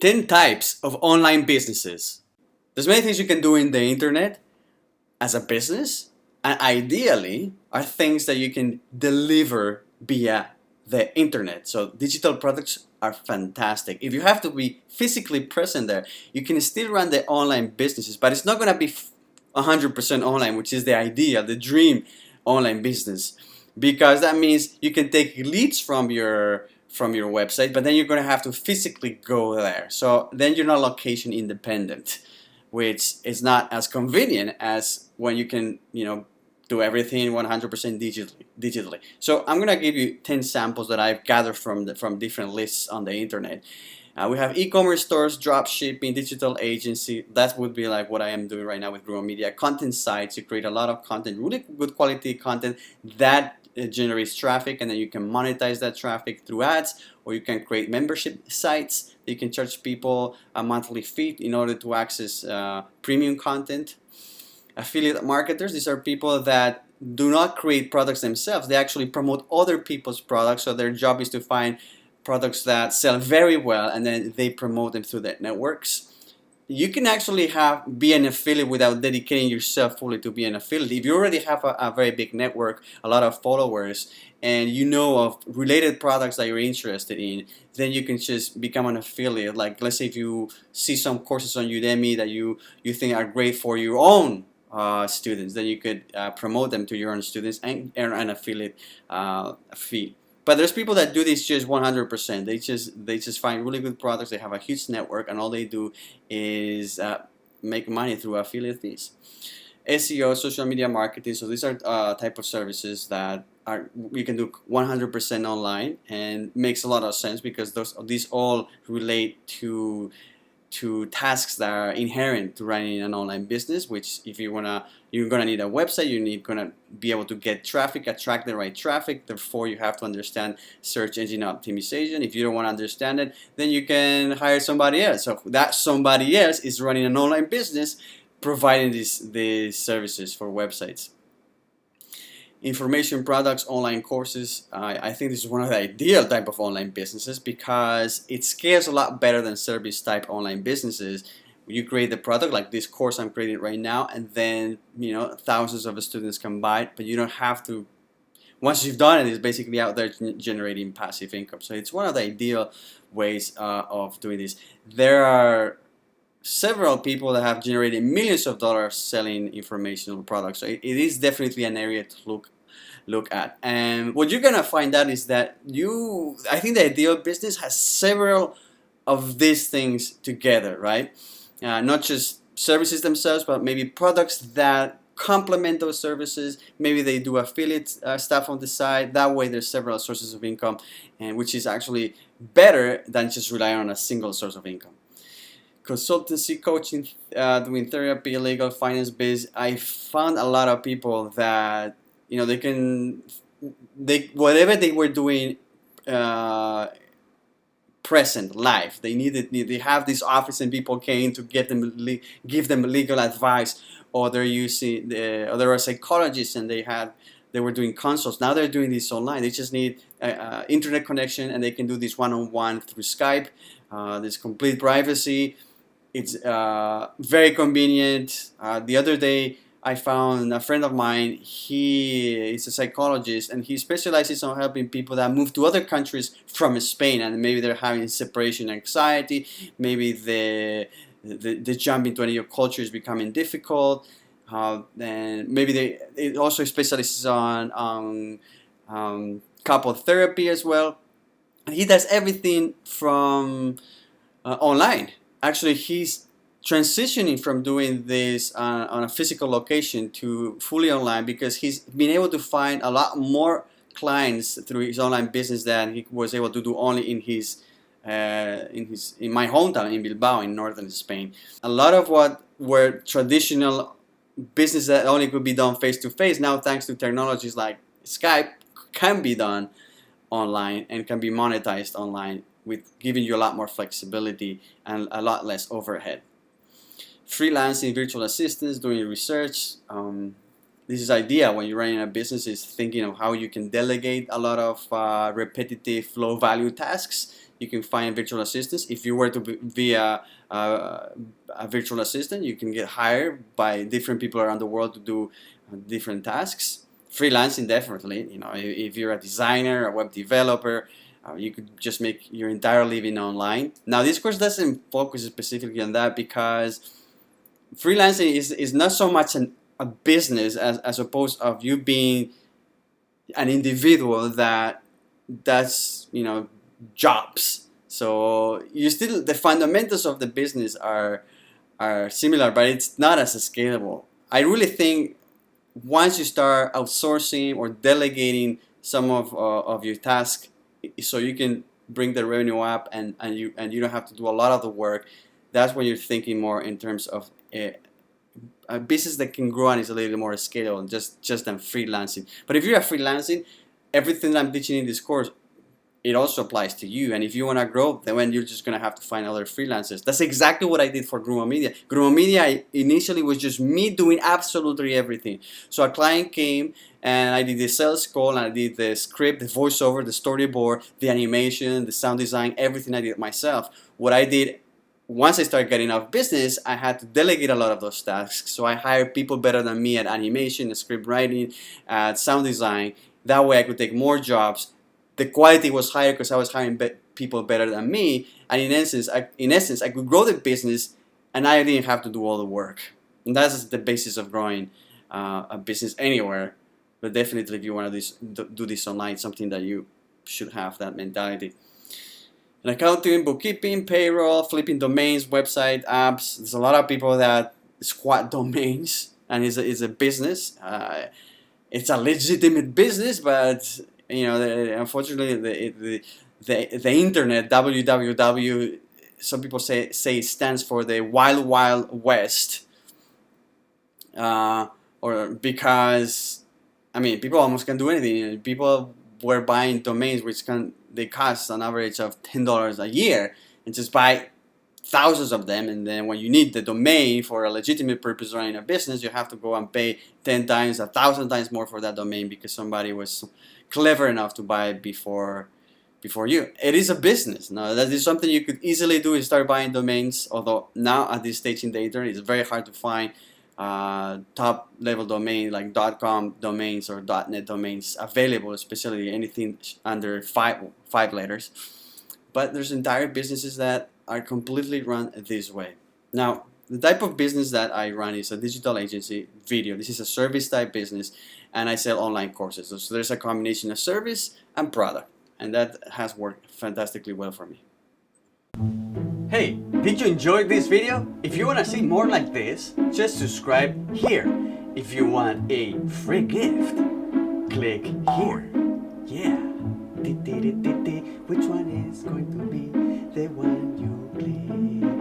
10 types of online businesses. There's many things you can do in the internet as a business, and ideally are things that you can deliver via the internet. So digital products are fantastic. If you have to be physically present there, you can still run the online businesses, but it's not going to be 100% online, which is the ideal, the dream online business, because that means you can take leads from your website, but then you're going to have to physically go there. So then you're not location independent, which is not as convenient as when you can, do everything 100% digitally. So I'm going to give you 10 samples that I've gathered from different lists on the internet. We have e-commerce stores, drop shipping, digital agency. That would be like what I am doing right now with Grumo Media. Content sites, you create a lot of content, really good quality content that generates traffic, and then you can monetize that traffic through ads, or you can create membership sites. You can charge people a monthly fee in order to access premium content. Affiliate marketers, these are people that do not create products themselves. They actually promote other people's products. So their job is to find products that sell very well, and then they promote them through their networks. You can actually be an affiliate without dedicating yourself fully to be an affiliate. If you already have a very big network, a lot of followers, and you know of related products that you're interested in, then you can just become an affiliate. Like, let's say if you see some courses on Udemy that you think are great for your own students, then you could promote them to your own students and earn an affiliate fee. But there's people that do this just 100%. They just find really good products. They have a huge network, and all they do is make money through affiliate fees. SEO, social media marketing. So these are type of services that you can do 100% online, and makes a lot of sense because these all relate to tasks that are inherent to running an online business, which if you're gonna need a website, gonna be able to get traffic, attract the right traffic. Therefore, you have to understand search engine optimization. If you don't want to understand it, then you can hire somebody else. So that somebody else is running an online business, providing these services for websites. Information products, online courses. I think this is one of the ideal type of online businesses because it scales a lot better than service type online businesses. You create the product like this course I'm creating right now, and then thousands of students can buy it, but you don't have to. Once you've done it, it's basically out there generating passive income. So it's one of the ideal ways of doing this. There are several people that have generated millions of dollars selling informational products. So it is definitely an area to look at. And what you're gonna find out is that I think the ideal business has several of these things together, right? Not just services themselves, but maybe products that complement those services. Maybe they do affiliate stuff on the side. That way there's several sources of income, and which is actually better than just relying on a single source of income. Consultancy, coaching, doing therapy, legal, finance biz. I found a lot of people that whatever they were doing present live, they have this office and people came to give them legal advice, or there are psychologists and they were doing consults. Now they're doing this online. They just need internet connection, and they can do this one-on-one through Skype. There's complete privacy. It's very convenient. The other day, I found a friend of mine. He is a psychologist, and he specializes on helping people that move to other countries from Spain, and maybe they're having separation anxiety. Maybe the jump into a new culture is becoming difficult. And maybe it also specializes on couple therapy as well. And he does everything from online. Actually, he's transitioning from doing this on a physical location to fully online because he's been able to find a lot more clients through his online business than he was able to do only in my hometown in Bilbao in northern Spain. A lot of what were traditional business that only could be done face to face, now thanks to technologies like Skype, can be done online and can be monetized online, with giving you a lot more flexibility and a lot less overhead. Freelancing, virtual assistants, doing research. this is ideal when you're running a business, is thinking of how you can delegate a lot of repetitive low value tasks. You can find virtual assistants. If you were to be a virtual assistant, you can get hired by different people around the world to do different tasks. Freelancing, definitely. You know, if you're a designer, a web developer, you could just make your entire living online. Now, this course doesn't focus specifically on that, because freelancing is not so much a business as opposed of you being an individual that does, you know, jobs. So you still, the fundamentals of the business are similar, but it's not as scalable. I really think once you start outsourcing or delegating some of your tasks, so you can bring the revenue up, and you don't have to do a lot of the work, that's when you're thinking more in terms of a business that can grow and is a little more scalable just than freelancing. But if you're freelancing, everything I'm teaching in this course, it also applies to you. And if you want to grow, then you're just going to have to find other freelancers. That's exactly what I did for Grumo Media. Grumo Media initially was just me doing absolutely everything. So a client came, and I did the sales call, and I did the script, the voiceover, the storyboard, the animation, the sound design, everything I did myself. What I did, once I started getting enough business, I had to delegate a lot of those tasks. So I hired people better than me at animation, script writing, at sound design. That way I could take more jobs. The quality was higher because I was hiring people better than me. And in essence, I could grow the business, and I didn't have to do all the work. And that's the basis of growing a business anywhere. But definitely, if you want to do this online, it's something that you should have that mentality. And accounting, bookkeeping, payroll, flipping domains, website, apps. There's a lot of people that squat domains, and it's a business. It's a legitimate business, but you know, unfortunately, the internet, www, some people say it stands for the Wild Wild West, or because, I mean, people almost can do anything. People were buying domains which they cost an average of $10 a year, and just buy thousands of them. And then when you need the domain for a legitimate purpose running a business, you have to go and pay 10 times, 1,000 times more for that domain, because somebody was clever enough to buy it before you. It is a business. Now, that is something you could easily do, is start buying domains. Although now at this stage in the internet, it's very hard to find top level domain like .com domains or .net domains available, especially anything under five letters. But there's entire businesses that are completely run this way. Now, the type of business that I run is a digital agency, video. This is a service type business, and I sell online courses. So there's a combination of service and product, and that has worked fantastically well for me. Hey, did you enjoy this video? If you want to see more like this, just subscribe here. If you want a free gift, click here. Yeah. Which one is going to be the one you click?